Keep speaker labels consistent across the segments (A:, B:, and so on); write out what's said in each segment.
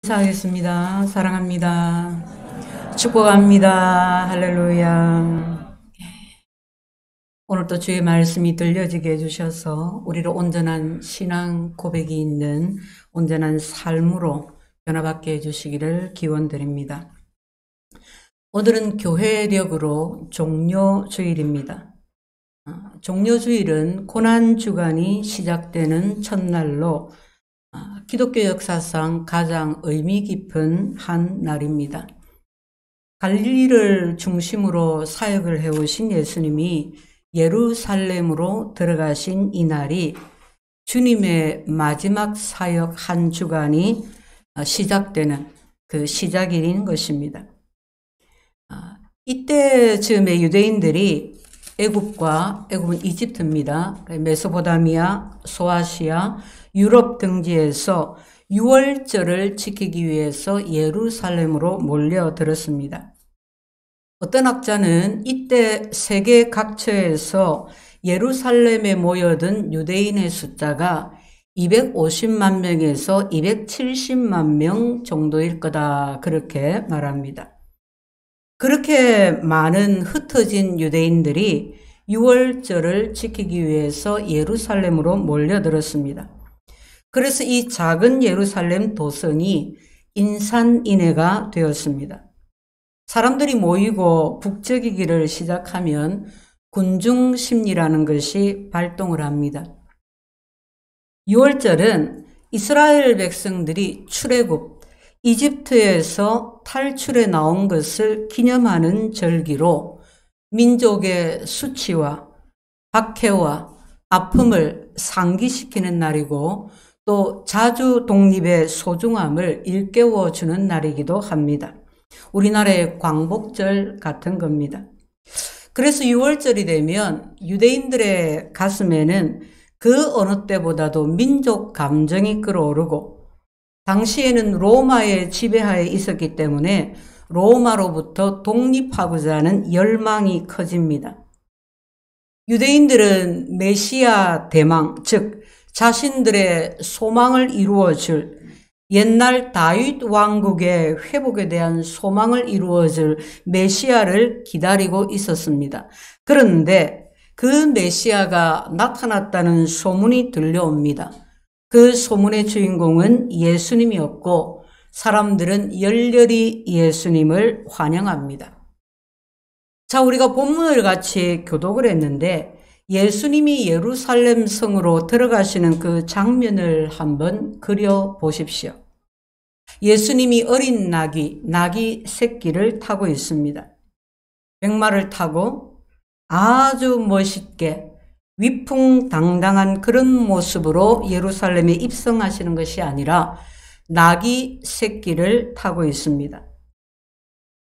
A: 감사하겠습니다. 사랑합니다. 축복합니다. 할렐루야. 오늘도 주의 말씀이 들려지게 해주셔서 우리를 온전한 신앙 고백이 있는 온전한 삶으로 변화받게 해주시기를 기원드립니다. 오늘은 교회력으로 종료주일입니다. 종료주일은 고난주간이 시작되는 첫날로 기독교 역사상 가장 의미 깊은 한 날입니다. 갈릴리를 중심으로 사역을 해오신 예수님이 예루살렘으로 들어가신 이 날이 주님의 마지막 사역 한 주간이 시작되는 그 시작일인 것입니다. 이때 즈음에 유대인들이 애굽은 이집트입니다. 메소포타미아, 소아시아, 유럽 등지에서 유월절을 지키기 위해서 예루살렘으로 몰려들었습니다. 어떤 학자는 이때 세계 각처에서 예루살렘에 모여든 유대인의 숫자가 250만 명에서 270만 명 정도일 거다, 그렇게 말합니다. 그렇게 많은 흩어진 유대인들이 유월절을 지키기 위해서 예루살렘으로 몰려들었습니다. 그래서 이 작은 예루살렘 도성이 인산인해가 되었습니다. 사람들이 모이고 북적이기를 시작하면 군중심리라는 것이 발동을 합니다. 유월절은 이스라엘 백성들이 출애굽, 이집트에서 탈출해 나온 것을 기념하는 절기로 민족의 수치와 박해와 아픔을 상기시키는 날이고 또 자주 독립의 소중함을 일깨워주는 날이기도 합니다. 우리나라의 광복절 같은 겁니다. 그래서 6월절이 되면 유대인들의 가슴에는 그 어느 때보다도 민족 감정이 끓어오르고 당시에는 로마의 지배하에 있었기 때문에 로마로부터 독립하고자 하는 열망이 커집니다. 유대인들은 메시아 대망, 즉 자신들의 소망을 이루어줄 옛날 다윗 왕국의 회복에 대한 소망을 이루어줄 메시아를 기다리고 있었습니다. 그런데 그 메시아가 나타났다는 소문이 들려옵니다. 그 소문의 주인공은 예수님이었고 사람들은 열렬히 예수님을 환영합니다. 자, 우리가 본문을 같이 교독을 했는데 예수님이 예루살렘 성으로 들어가시는 그 장면을 한번 그려보십시오. 예수님이 어린 나귀 새끼를 타고 있습니다. 백마를 타고 아주 멋있게 위풍당당한 그런 모습으로 예루살렘에 입성하시는 것이 아니라 나귀 새끼를 타고 있습니다.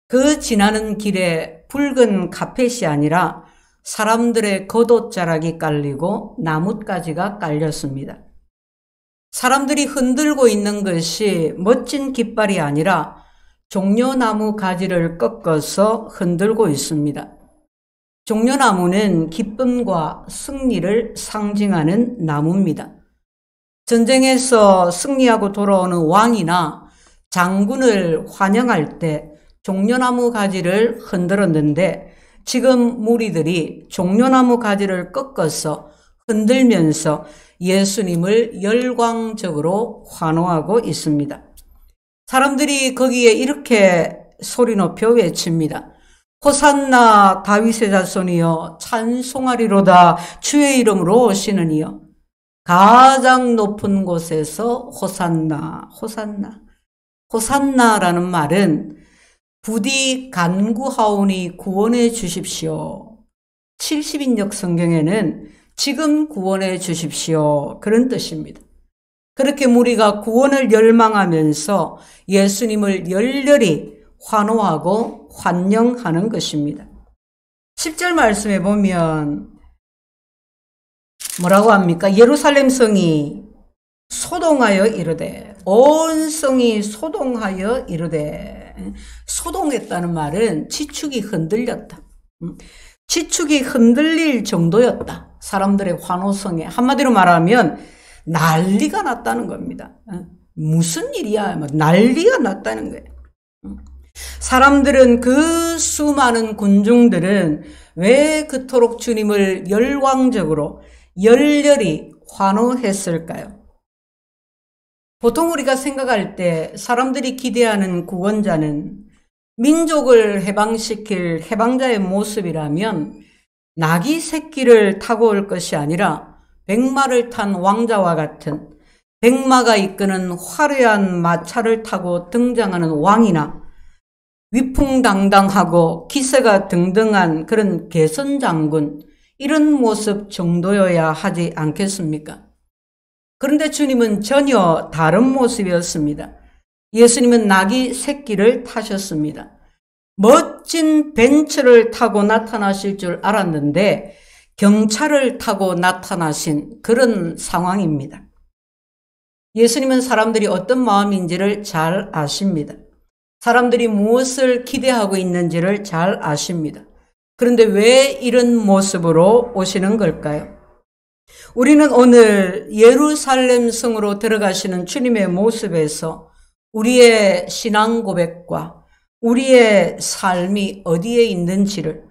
A: 그 지나는 길에 붉은 카펫이 아니라 사람들의 겉옷자락이 깔리고 나뭇가지가 깔렸습니다. 사람들이 흔들고 있는 것이 멋진 깃발이 아니라 종려나무 가지를 꺾어서 흔들고 있습니다. 종려나무는 기쁨과 승리를 상징하는 나무입니다. 전쟁에서 승리하고 돌아오는 왕이나 장군을 환영할 때 종려나무 가지를 흔들었는데 지금 무리들이 종려나무 가지를 꺾어서 흔들면서 예수님을 열광적으로 환호하고 있습니다. 사람들이 거기에 이렇게 소리 높여 외칩니다. 호산나 다윗의 자손이여 찬송하리로다 주의 이름으로 오시는 이여 가장 높은 곳에서 호산나 호산나. 호산나라는 말은 부디 간구하오니 구원해 주십시오. 70인역 성경에는 지금 구원해 주십시오, 그런 뜻입니다. 그렇게 무리가 구원을 열망하면서 예수님을 열렬히 환호하고 환영하는 것입니다. 10절 말씀에 보면 뭐라고 합니까? 예루살렘 성이 소동하여 이르되, 온 성이 소동하여 이르되. 소동했다는 말은 지축이 흔들렸다. 지축이 흔들릴 정도였다. 사람들의 환호성에. 한마디로 말하면 난리가 났다는 겁니다. 무슨 일이야? 막 난리가 났다는 거예요. 사람들은 그 수많은 군중들은 왜 그토록 주님을 열광적으로 열렬히 환호했을까요? 보통 우리가 생각할 때 사람들이 기대하는 구원자는 민족을 해방시킬 해방자의 모습이라면 나귀 새끼를 타고 올 것이 아니라 백마를 탄 왕자와 같은 백마가 이끄는 화려한 마차를 타고 등장하는 왕이나 위풍당당하고 기세가 등등한 그런 개선장군, 이런 모습 정도여야 하지 않겠습니까? 그런데 주님은 전혀 다른 모습이었습니다. 예수님은 나귀 새끼를 타셨습니다. 멋진 벤츠를 타고 나타나실 줄 알았는데 경차를 타고 나타나신 그런 상황입니다. 예수님은 사람들이 어떤 마음인지를 잘 아십니다. 사람들이 무엇을 기대하고 있는지를 잘 아십니다. 그런데 왜 이런 모습으로 오시는 걸까요? 우리는 오늘 예루살렘 성으로 들어가시는 주님의 모습에서 우리의 신앙 고백과 우리의 삶이 어디에 있는지를,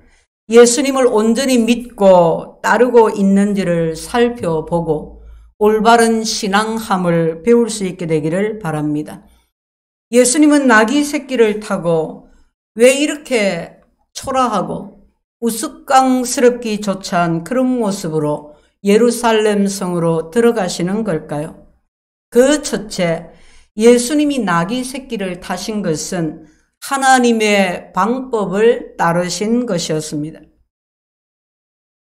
A: 예수님을 온전히 믿고 따르고 있는지를 살펴보고 올바른 신앙함을 배울 수 있게 되기를 바랍니다. 예수님은 나귀 새끼를 타고 왜 이렇게 초라하고 우스꽝스럽기 조차한 그런 모습으로 예루살렘 성으로 들어가시는 걸까요? 그 첫째, 예수님이 나귀 새끼를 타신 것은 하나님의 방법을 따르신 것이었습니다.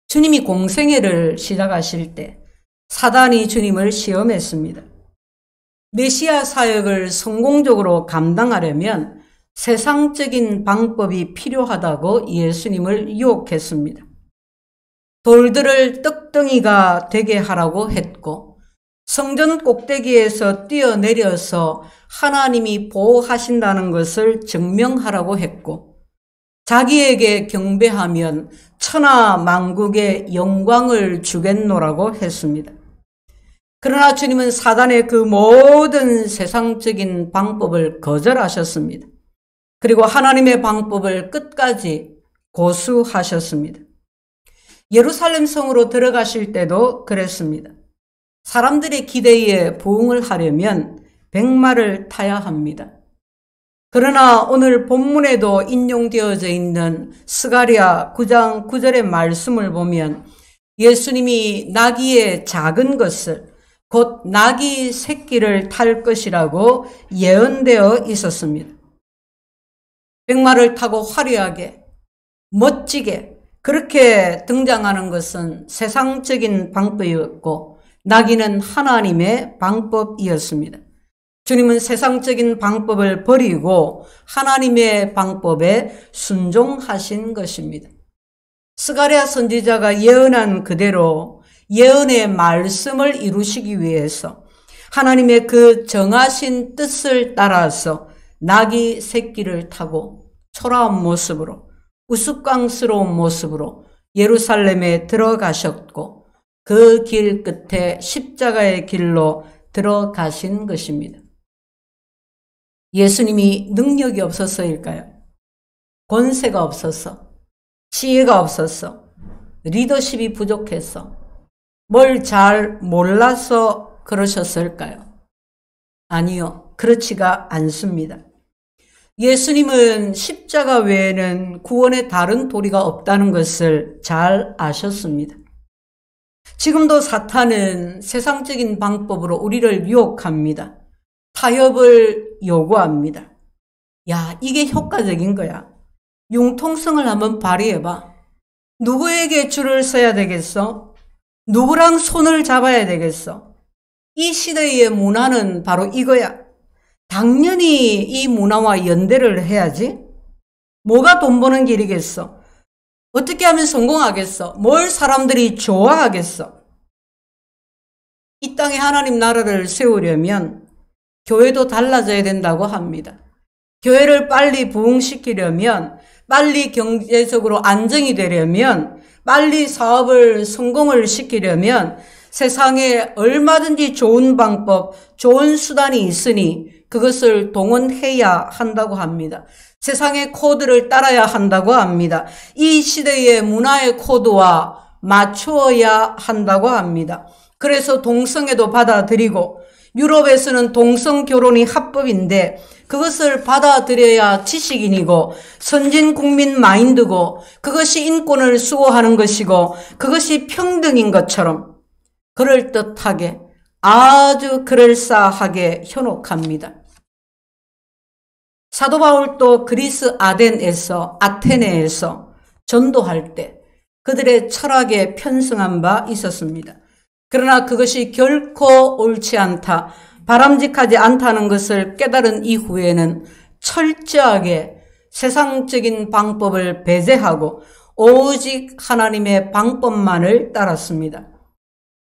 A: 주님이 공생애를 시작하실 때 사단이 주님을 시험했습니다. 메시아 사역을 성공적으로 감당하려면 세상적인 방법이 필요하다고 예수님을 유혹했습니다. 돌들을 떡덩이가 되게 하라고 했고, 성전 꼭대기에서 뛰어내려서 하나님이 보호하신다는 것을 증명하라고 했고, 자기에게 경배하면 천하 만국의 영광을 주겠노라고 했습니다. 그러나 주님은 사단의 그 모든 세상적인 방법을 거절하셨습니다. 그리고 하나님의 방법을 끝까지 고수하셨습니다. 예루살렘 성으로 들어가실 때도 그랬습니다. 사람들의 기대에 부응을 하려면 백마를 타야 합니다. 그러나 오늘 본문에도 인용되어져 있는 스가랴 9장 9절의 말씀을 보면 예수님이 나귀의 작은 것을, 곧 나귀 새끼를 탈 것이라고 예언되어 있었습니다. 백마를 타고 화려하게, 멋지게 그렇게 등장하는 것은 세상적인 방법이었고, 나귀는 하나님의 방법이었습니다. 주님은 세상적인 방법을 버리고 하나님의 방법에 순종하신 것입니다. 스가랴 선지자가 예언한 그대로 예언의 말씀을 이루시기 위해서 하나님의 그 정하신 뜻을 따라서 나귀 새끼를 타고 초라한 모습으로, 우스꽝스러운 모습으로 예루살렘에 들어가셨고, 그 길 끝에 십자가의 길로 들어가신 것입니다. 예수님이 능력이 없어서일까요? 권세가 없어서, 지혜가 없어서, 리더십이 부족해서, 뭘 잘 몰라서 그러셨을까요? 아니요, 그렇지가 않습니다. 예수님은 십자가 외에는 구원의 다른 도리가 없다는 것을 잘 아셨습니다. 지금도 사탄은 세상적인 방법으로 우리를 유혹합니다. 타협을 요구합니다. 야, 이게 효과적인 거야. 융통성을 한번 발휘해봐. 누구에게 줄을 서야 되겠어? 누구랑 손을 잡아야 되겠어? 이 시대의 문화는 바로 이거야. 당연히 이 문화와 연대를 해야지. 뭐가 돈 버는 길이겠어? 어떻게 하면 성공하겠어? 뭘 사람들이 좋아하겠어? 이 땅에 하나님 나라를 세우려면 교회도 달라져야 된다고 합니다. 교회를 빨리 부흥시키려면, 빨리 경제적으로 안정이 되려면, 빨리 사업을 성공을 시키려면 세상에 얼마든지 좋은 방법, 좋은 수단이 있으니 그것을 동원해야 한다고 합니다. 세상의 코드를 따라야 한다고 합니다. 이 시대의 문화의 코드와 맞추어야 한다고 합니다. 그래서 동성애도 받아들이고 유럽에서는 동성 결혼이 합법인데 그것을 받아들여야 지식인이고 선진 국민 마인드고 그것이 인권을 수호하는 것이고 그것이 평등인 것처럼 그럴듯하게 아주 그럴싸하게 현혹합니다. 사도 바울도 그리스 아테네에서 전도할 때 그들의 철학에 편승한 바 있었습니다. 그러나 그것이 결코 옳지 않다, 바람직하지 않다는 것을 깨달은 이후에는 철저하게 세상적인 방법을 배제하고 오직 하나님의 방법만을 따랐습니다.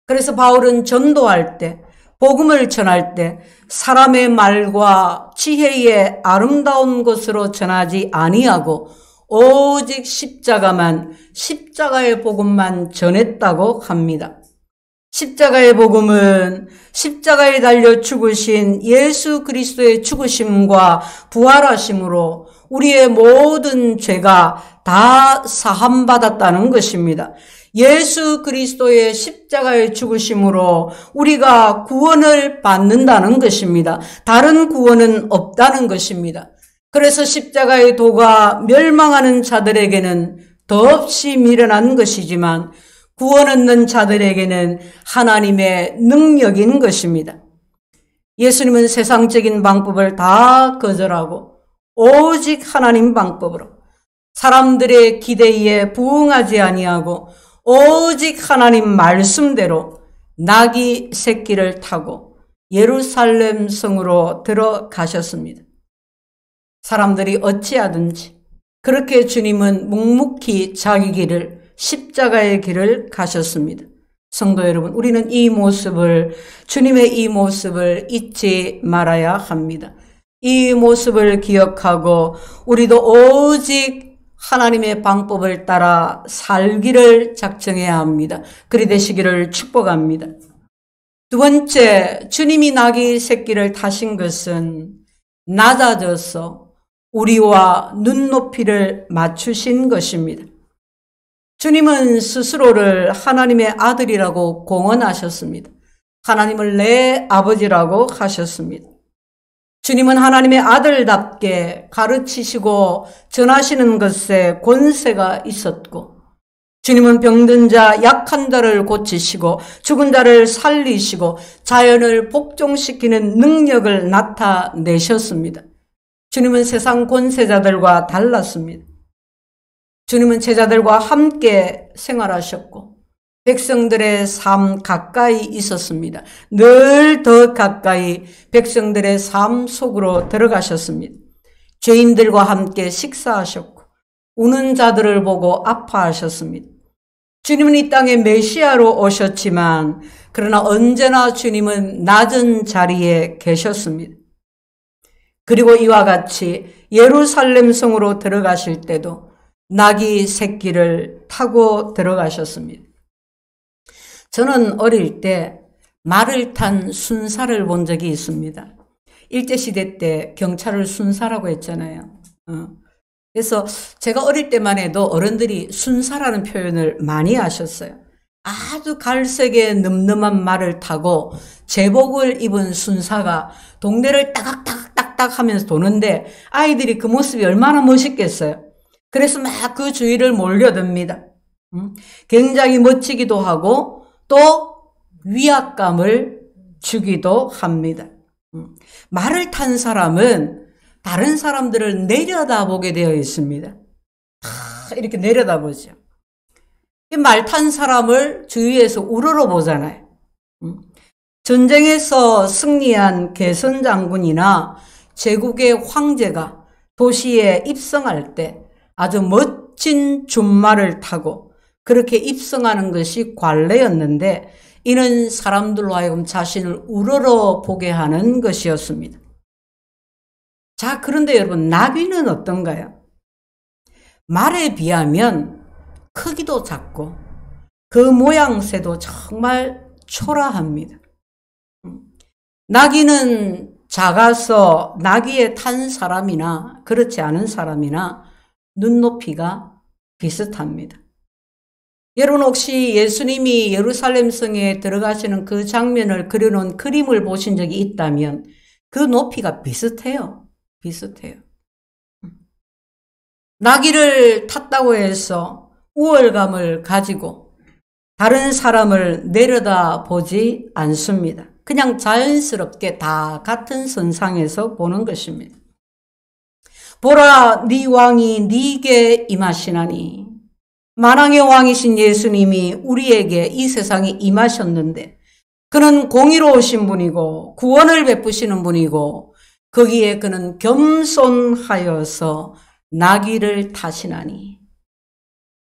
A: 그래서 바울은 전도할 때, 복음을 전할 때 사람의 말과 지혜의 아름다운 것으로 전하지 아니하고 오직 십자가의 복음만 전했다고 합니다. 십자가의 복음은 십자가에 달려 죽으신 예수 그리스도의 죽으심과 부활하심으로 우리의 모든 죄가 다 사함받았다는 것입니다. 예수 그리스도의 십자가의 죽으심으로 우리가 구원을 받는다는 것입니다. 다른 구원은 없다는 것입니다. 그래서 십자가의 도가 멸망하는 자들에게는 더없이 미련한 것이지만 구원 얻는 자들에게는 하나님의 능력인 것입니다. 예수님은 세상적인 방법을 다 거절하고 오직 하나님 방법으로 사람들의 기대에 부응하지 아니하고 오직 하나님 말씀대로 나귀 새끼를 타고 예루살렘 성으로 들어가셨습니다. 사람들이 어찌하든지 그렇게 주님은 묵묵히 자기 길을 십자가의 길을 가셨습니다. 성도 여러분, 우리는 주님의 이 모습을 잊지 말아야 합니다. 이 모습을 기억하고 우리도 오직 하나님의 방법을 따라 살기를 작정해야 합니다. 그리 되시기를 축복합니다. 두 번째, 주님이 나귀 새끼를 타신 것은 낮아져서 우리와 눈높이를 맞추신 것입니다. 주님은 스스로를 하나님의 아들이라고 공언하셨습니다. 하나님을 내 아버지라고 하셨습니다. 주님은 하나님의 아들답게 가르치시고 전하시는 것에 권세가 있었고, 주님은 병든 자, 약한 자를 고치시고 죽은 자를 살리시고 자연을 복종시키는 능력을 나타내셨습니다. 주님은 세상 권세자들과 달랐습니다. 주님은 제자들과 함께 생활하셨고 백성들의 삶 가까이 있었습니다. 늘 더 가까이 백성들의 삶 속으로 들어가셨습니다. 죄인들과 함께 식사하셨고 우는 자들을 보고 아파하셨습니다. 주님은 이 땅에 메시아로 오셨지만 그러나 언제나 주님은 낮은 자리에 계셨습니다. 그리고 이와 같이 예루살렘 성으로 들어가실 때도 나귀 새끼를 타고 들어가셨습니다. 저는 어릴 때 말을 탄 순사를 본 적이 있습니다. 일제시대 때 경찰을 순사라고 했잖아요. 그래서 제가 어릴 때만 해도 어른들이 순사라는 표현을 많이 하셨어요. 아주 갈색의 늠름한 말을 타고 제복을 입은 순사가 동네를 따각따각 하면서 도는데 아이들이 그 모습이 얼마나 멋있겠어요. 그래서 막 그 주위를 몰려듭니다. 굉장히 멋지기도 하고 또 위압감을 주기도 합니다. 말을 탄 사람은 다른 사람들을 내려다보게 되어 있습니다. 이렇게 내려다보죠. 말 탄 사람을 주위에서 우러러보잖아요. 전쟁에서 승리한 개선 장군이나 제국의 황제가 도시에 입성할 때 아주 멋진 준말을 타고 그렇게 입성하는 것이 관례였는데 이는 사람들로 하여금 자신을 우러러보게 하는 것이었습니다. 자, 그런데 여러분, 나귀는 어떤가요? 말에 비하면 크기도 작고 그 모양새도 정말 초라합니다. 나귀는 작아서 나귀에 탄 사람이나 그렇지 않은 사람이나 눈높이가 비슷합니다. 여러분 혹시 예수님이 예루살렘 성에 들어가시는 그 장면을 그려놓은 그림을 보신 적이 있다면 그 높이가 비슷해요. 비슷해요. 나귀를 탔다고 해서 우월감을 가지고 다른 사람을 내려다 보지 않습니다. 그냥 자연스럽게 다 같은 선상에서 보는 것입니다. 보라, 네 왕이 네게 임하시나니. 만왕의 왕이신 예수님이 우리에게 이 세상에 임하셨는데 그는 공의로우신 분이고 구원을 베푸시는 분이고 거기에 그는 겸손하여서 나귀를 타시나니.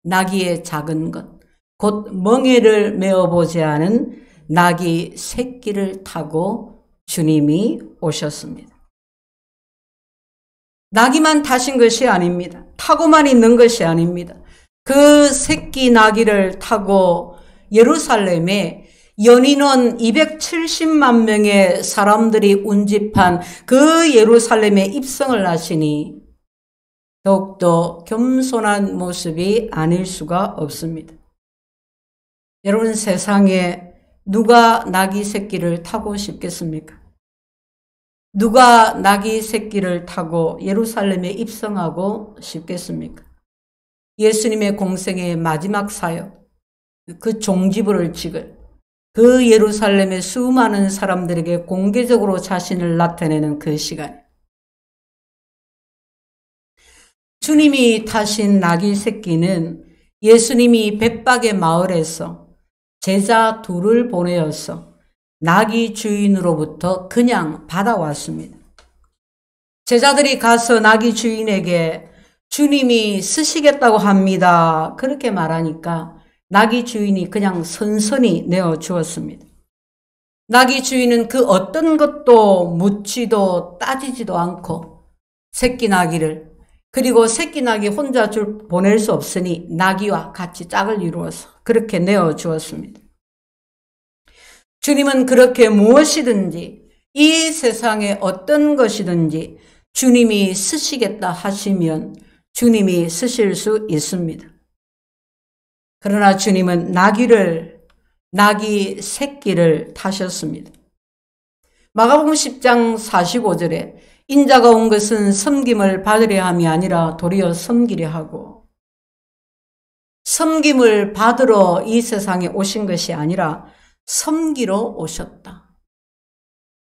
A: 나귀의 작은 것, 곧 멍에를 메어보지 않은 나귀 새끼를 타고 주님이 오셨습니다. 나귀만 타신 것이 아닙니다. 타고만 있는 것이 아닙니다. 그 새끼 나귀를 타고 예루살렘에 연인원 270만 명의 사람들이 운집한 그 예루살렘에 입성을 하시니 더욱더 겸손한 모습이 아닐 수가 없습니다. 여러분 세상에 누가 나귀 새끼를 타고 싶겠습니까? 누가 나귀 새끼를 타고 예루살렘에 입성하고 싶겠습니까? 예수님의 공생의 마지막 사역, 그 종지부를 찍을 그 예루살렘의 수많은 사람들에게 공개적으로 자신을 나타내는 그 시간. 주님이 타신 나귀 새끼는 예수님이 백박의 마을에서 제자 둘을 보내어서 나귀 주인으로부터 그냥 받아왔습니다. 제자들이 가서 나귀 주인에게 주님이 쓰시겠다고 합니다. 그렇게 말하니까 나귀 주인이 그냥 선선히 내어주었습니다. 나귀 주인은 그 어떤 것도 묻지도 따지지도 않고 새끼 나귀를 그리고 새끼 나귀 혼자 보낼 수 없으니 나귀와 같이 짝을 이루어서 그렇게 내어주었습니다. 주님은 그렇게 무엇이든지 이 세상에 어떤 것이든지 주님이 쓰시겠다 하시면 주님이 쓰실 수 있습니다. 그러나 주님은 나귀 새끼를 타셨습니다. 마가복음 10장 45절에 인자가 온 것은 섬김을 받으려 함이 아니라 도리어 섬기려 하고 섬김을 받으러 이 세상에 오신 것이 아니라 섬기러 오셨다.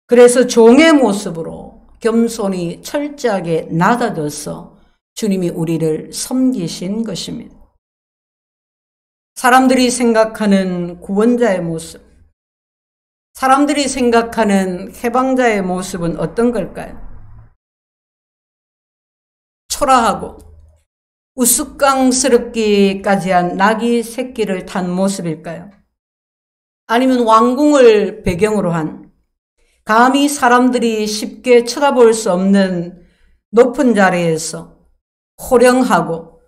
A: 그래서 종의 모습으로 겸손히 철저하게 낮아져서 주님이 우리를 섬기신 것입니다. 사람들이 생각하는 구원자의 모습, 사람들이 생각하는 해방자의 모습은 어떤 걸까요? 초라하고 우스꽝스럽기까지 한 나귀 새끼를 탄 모습일까요? 아니면 왕궁을 배경으로 한 감히 사람들이 쉽게 쳐다볼 수 없는 높은 자리에서 호령하고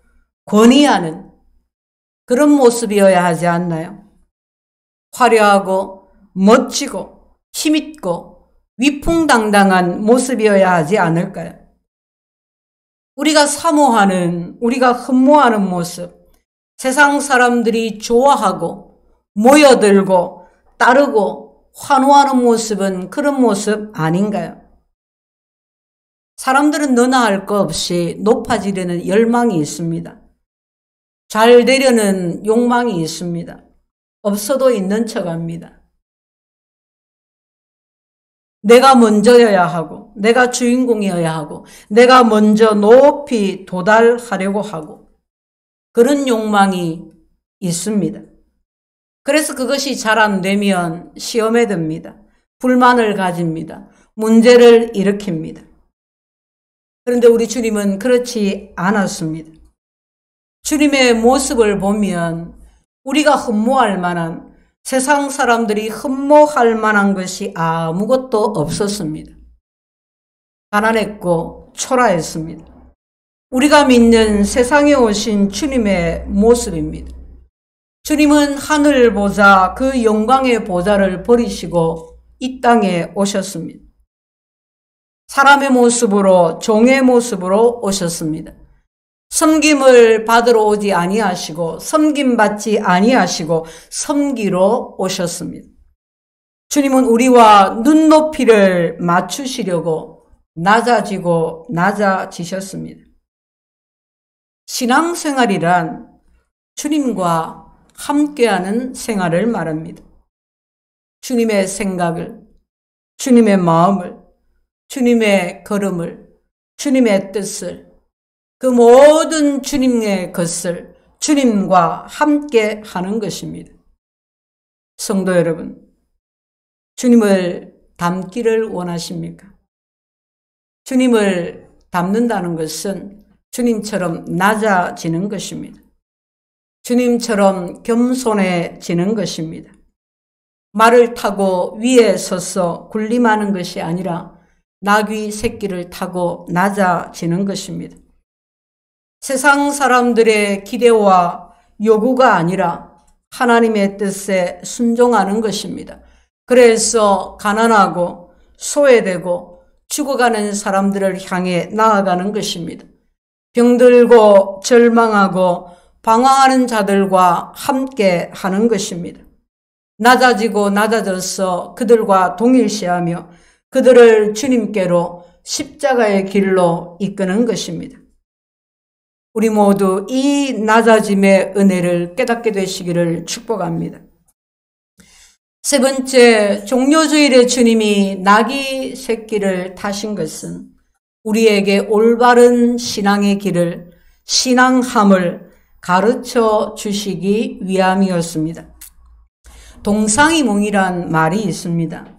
A: 권위하는 그런 모습이어야 하지 않나요? 화려하고 멋지고 힘있고 위풍당당한 모습이어야 하지 않을까요? 우리가 사모하는, 우리가 흠모하는 모습, 세상 사람들이 좋아하고 모여들고 따르고 환호하는 모습은 그런 모습 아닌가요? 사람들은 너나 할 것 없이 높아지려는 열망이 있습니다. 잘 되려는 욕망이 있습니다. 없어도 있는 척합니다. 내가 먼저여야 하고 내가 주인공이어야 하고 내가 먼저 높이 도달하려고 하고 그런 욕망이 있습니다. 그래서 그것이 잘 안 되면 시험에 듭니다. 불만을 가집니다. 문제를 일으킵니다. 그런데 우리 주님은 그렇지 않았습니다. 주님의 모습을 보면 우리가 흠모할 만한, 세상 사람들이 흠모할 만한 것이 아무것도 없었습니다. 가난했고 초라했습니다. 우리가 믿는 세상에 오신 주님의 모습입니다. 주님은 하늘 보좌, 그 영광의 보좌를 버리시고 이 땅에 오셨습니다. 사람의 모습으로, 종의 모습으로 오셨습니다. 섬김을 받으러 오지 아니하시고 섬김받지 아니하시고 섬기러 오셨습니다. 주님은 우리와 눈높이를 맞추시려고 낮아지고 낮아지셨습니다. 신앙생활이란 주님과 함께하는 생활을 말합니다. 주님의 생각을, 주님의 마음을, 주님의 걸음을, 주님의 뜻을, 그 모든 주님의 것을 주님과 함께 하는 것입니다. 성도 여러분, 주님을 닮기를 원하십니까? 주님을 닮는다는 것은 주님처럼 낮아지는 것입니다. 주님처럼 겸손해지는 것입니다. 말을 타고 위에 서서 군림하는 것이 아니라 나귀 새끼를 타고 낮아지는 것입니다. 세상 사람들의 기대와 요구가 아니라 하나님의 뜻에 순종하는 것입니다. 그래서 가난하고 소외되고 죽어가는 사람들을 향해 나아가는 것입니다. 병들고 절망하고 방황하는 자들과 함께 하는 것입니다. 낮아지고 낮아져서 그들과 동일시하며 그들을 주님께로 십자가의 길로 이끄는 것입니다. 우리 모두 이 낮아짐의 은혜를 깨닫게 되시기를 축복합니다. 세 번째, 종료주일에 주님이 나귀 새끼를 타신 것은 우리에게 올바른 신앙의 길을, 신앙함을 가르쳐 주시기 위함이었습니다. 동상이몽이란 말이 있습니다.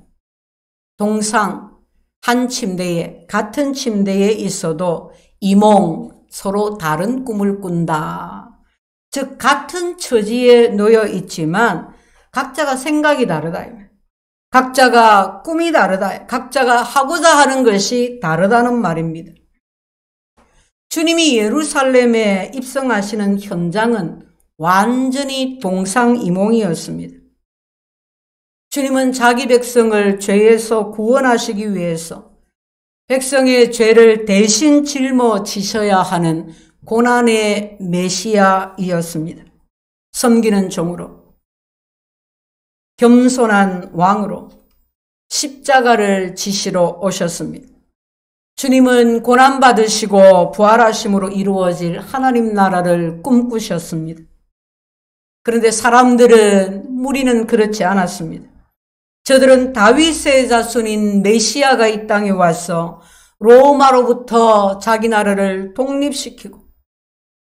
A: 동상, 한 침대에, 같은 침대에 있어도 이몽, 서로 다른 꿈을 꾼다. 즉 같은 처지에 놓여 있지만 각자가 생각이 다르다. 각자가 꿈이 다르다. 각자가 하고자 하는 것이 다르다는 말입니다. 주님이 예루살렘에 입성하시는 현장은 완전히 동상이몽이었습니다. 주님은 자기 백성을 죄에서 구원하시기 위해서 백성의 죄를 대신 짊어지셔야 하는 고난의 메시아이었습니다. 섬기는 종으로, 겸손한 왕으로 십자가를 지시러 오셨습니다. 주님은 고난받으시고 부활하심으로 이루어질 하나님 나라를 꿈꾸셨습니다. 그런데 사람들은, 무리는 그렇지 않았습니다. 저들은 다윗의 자손인 메시아가 이 땅에 와서 로마로부터 자기 나라를 독립시키고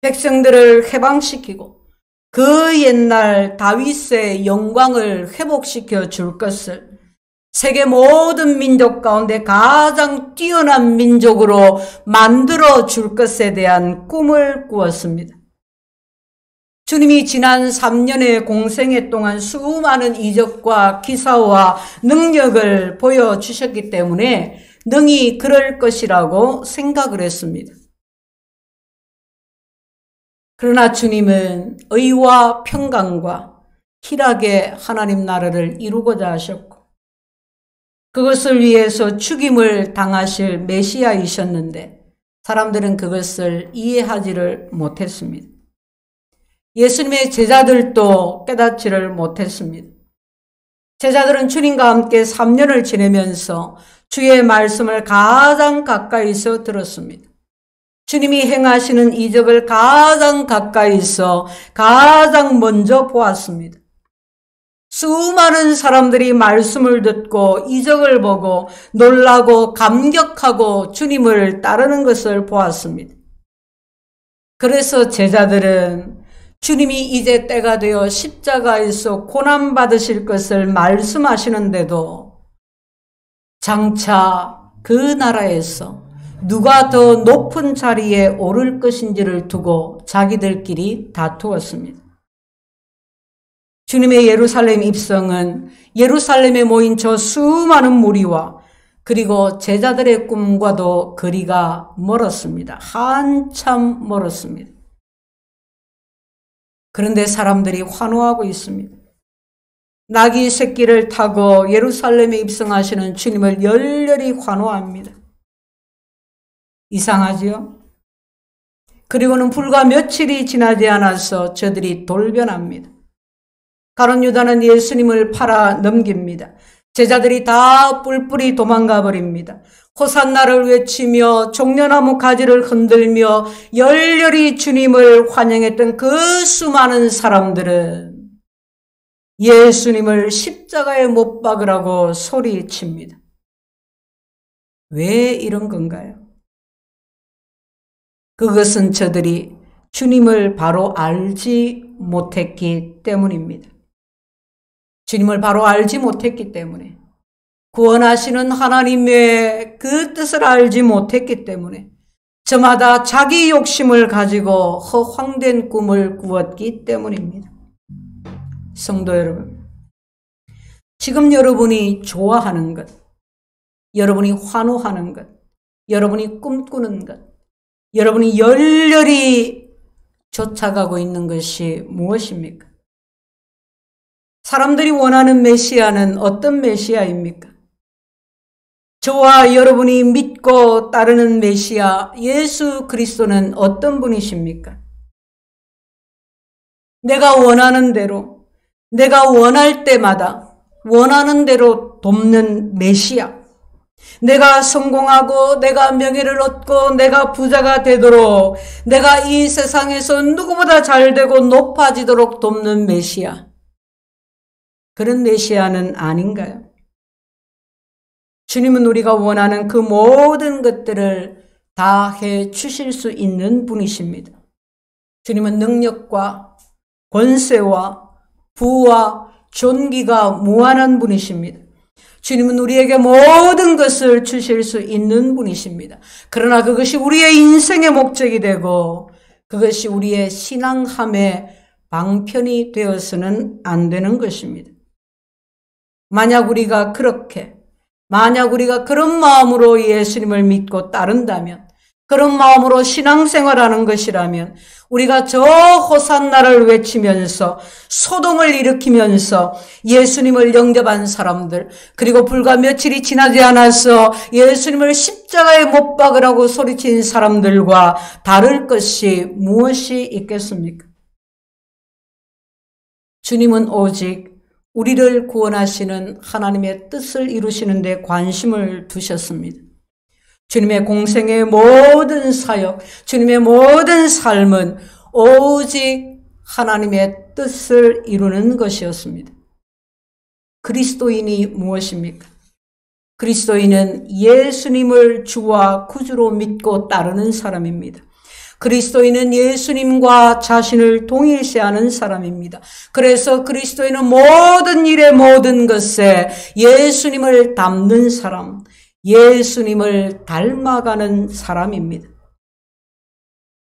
A: 백성들을 해방시키고 그 옛날 다윗의 영광을 회복시켜 줄 것을, 세계 모든 민족 가운데 가장 뛰어난 민족으로 만들어 줄 것에 대한 꿈을 꾸었습니다. 주님이 지난 3년의 공생애 동안 수많은 이적과 기사와 능력을 보여주셨기 때문에 능히 그럴 것이라고 생각을 했습니다. 그러나 주님은 의와 평강과 희락의 하나님 나라를 이루고자 하셨고 그것을 위해서 죽임을 당하실 메시아이셨는데 사람들은 그것을 이해하지를 못했습니다. 예수님의 제자들도 깨닫지를 못했습니다. 제자들은 주님과 함께 3년을 지내면서 주의 말씀을 가장 가까이서 들었습니다. 주님이 행하시는 이적을 가장 가까이서 가장 먼저 보았습니다. 수많은 사람들이 말씀을 듣고 이적을 보고 놀라고 감격하고 주님을 따르는 것을 보았습니다. 그래서 제자들은 주님이 이제 때가 되어 십자가에서 고난받으실 것을 말씀하시는데도 장차 그 나라에서 누가 더 높은 자리에 오를 것인지를 두고 자기들끼리 다투었습니다. 주님의 예루살렘 입성은 예루살렘에 모인 저 수많은 무리와 그리고 제자들의 꿈과도 거리가 멀었습니다. 한참 멀었습니다. 그런데 사람들이 환호하고 있습니다. 나귀 새끼를 타고 예루살렘에 입성하시는 주님을 열렬히 환호합니다. 이상하지요? 그리고는 불과 며칠이 지나지 않아서 저들이 돌변합니다. 가룟 유다는 예수님을 팔아 넘깁니다. 제자들이 다 뿔뿔이 도망가 버립니다. 호산나를 외치며 종려나무 가지를 흔들며 열렬히 주님을 환영했던 그 수많은 사람들은 예수님을 십자가에 못 박으라고 소리칩니다. 왜 이런 건가요? 그것은 저들이 주님을 바로 알지 못했기 때문입니다. 주님을 바로 알지 못했기 때문에, 구원하시는 하나님의 그 뜻을 알지 못했기 때문에, 저마다 자기 욕심을 가지고 허황된 꿈을 꾸었기 때문입니다. 성도 여러분, 지금 여러분이 좋아하는 것, 여러분이 환호하는 것, 여러분이 꿈꾸는 것, 여러분이 열렬히 쫓아가고 있는 것이 무엇입니까? 사람들이 원하는 메시아는 어떤 메시아입니까? 저와 여러분이 믿고 따르는 메시아 예수 그리스도는 어떤 분이십니까? 내가 원하는 대로, 내가 원할 때마다 원하는 대로 돕는 메시아, 내가 성공하고 내가 명예를 얻고 내가 부자가 되도록, 내가 이 세상에서 누구보다 잘되고 높아지도록 돕는 메시아, 그런 메시아는 아닌가요? 주님은 우리가 원하는 그 모든 것들을 다 해 주실 수 있는 분이십니다. 주님은 능력과 권세와 부와 존귀가 무한한 분이십니다. 주님은 우리에게 모든 것을 주실 수 있는 분이십니다. 그러나 그것이 우리의 인생의 목적이 되고 그것이 우리의 신앙함의 방편이 되어서는 안 되는 것입니다. 만약 우리가 그런 마음으로 예수님을 믿고 따른다면, 그런 마음으로 신앙생활하는 것이라면 우리가 저 호산나를 외치면서 소동을 일으키면서 예수님을 영접한 사람들, 그리고 불과 며칠이 지나지 않아서 예수님을 십자가에 못 박으라고 소리친 사람들과 다를 것이 무엇이 있겠습니까? 주님은 오직 우리를 구원하시는 하나님의 뜻을 이루시는 데 관심을 두셨습니다. 주님의 공생의 모든 사역, 주님의 모든 삶은 오직 하나님의 뜻을 이루는 것이었습니다. 그리스도인이 무엇입니까? 그리스도인은 예수님을 주와 구주로 믿고 따르는 사람입니다. 그리스도인은 예수님과 자신을 동일시하는 사람입니다. 그래서 그리스도인은 모든 일의 모든 것에 예수님을 닮는 사람, 예수님을 닮아가는 사람입니다.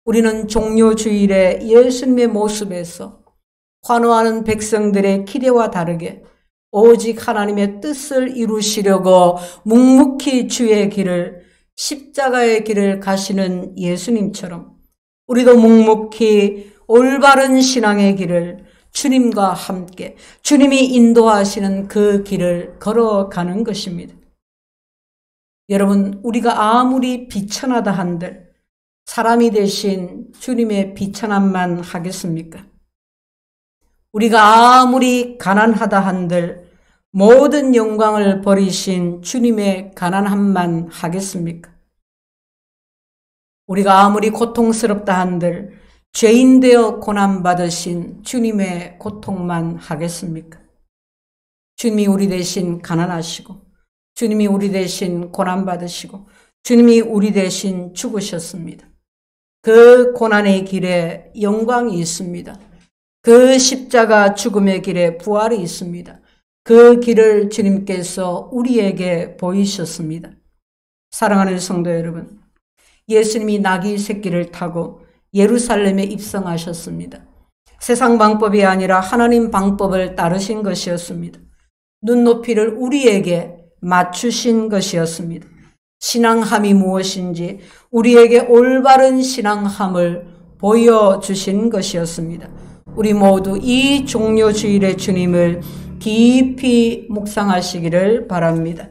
A: 우리는 종료주일에 예수님의 모습에서 환호하는 백성들의 기대와 다르게 오직 하나님의 뜻을 이루시려고 묵묵히 주의 길을, 십자가의 길을 가시는 예수님처럼 우리도 묵묵히 올바른 신앙의 길을 주님과 함께 주님이 인도하시는 그 길을 걸어가는 것입니다. 여러분, 우리가 아무리 비천하다 한들 사람이 되신 주님의 비천함만 하겠습니까? 우리가 아무리 가난하다 한들 모든 영광을 버리신 주님의 가난함만 하겠습니까? 우리가 아무리 고통스럽다 한들 죄인 되어 고난받으신 주님의 고통만 하겠습니까? 주님이 우리 대신 가난하시고 주님이 우리 대신 고난받으시고 주님이 우리 대신 죽으셨습니다. 그 고난의 길에 영광이 있습니다. 그 십자가 죽음의 길에 부활이 있습니다. 그 길을 주님께서 우리에게 보이셨습니다. 사랑하는 성도 여러분, 예수님이 나귀 새끼를 타고 예루살렘에 입성하셨습니다. 세상 방법이 아니라 하나님 방법을 따르신 것이었습니다. 눈높이를 우리에게 맞추신 것이었습니다. 신앙함이 무엇인지 우리에게 올바른 신앙함을 보여주신 것이었습니다. 우리 모두 이 종료주일의 주님을 깊이 묵상하시기를 바랍니다.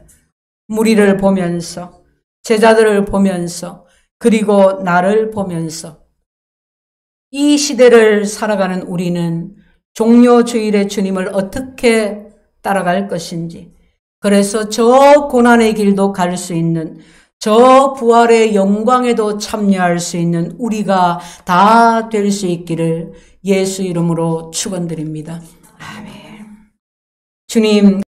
A: 무리를 보면서, 제자들을 보면서, 그리고 나를 보면서 이 시대를 살아가는 우리는 종료주일의 주님을 어떻게 따라갈 것인지, 그래서 저 고난의 길도 갈 수 있는, 저 부활의 영광에도 참여할 수 있는 우리가 다 될 수 있기를 예수 이름으로 축원드립니다. 아멘. 주님,